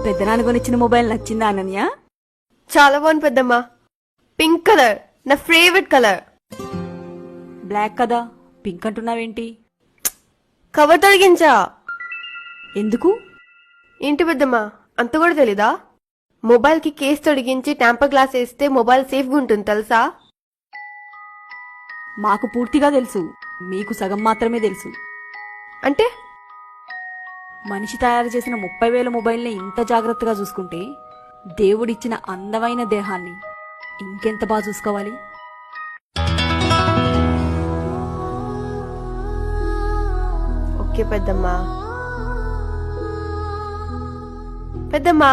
పెద్దనాన్న కొనిచ్చిన మొబైల్ నచ్చిందా అనన్య? చాలా బాగుంది పెద్దమ్మా. పింక్ కలర్ నా ఫేవరెట్ కలర్. బ్లాక్ కదా, పింక్ అంటున్నావేంటి? కవర్ తొలగించా. ఎందుకు? ఏంటి పెద్దమ్మా, అంత కూడా తెలీదా? మొబైల్ కి కేస్ తొడిగించి టెంపర్ గ్లాస్ వేస్తే మొబైల్ సేఫ్ గా ఉంటుంది తెలుసా? మాకు పూర్తిగా తెలుసు, మీకు సగం మాత్రమే తెలుసు. అంటే మనిషి తయారు చేసిన 30,000 మొబైల్ని ఇంత జాగ్రత్తగా చూసుకుంటే దేవుడిచ్చిన అందమైన దేహాన్ని ఇంకెంత బాగా చూసుకోవాలి? ఓకే పెద్దమ్మా. పెద్దమ్మా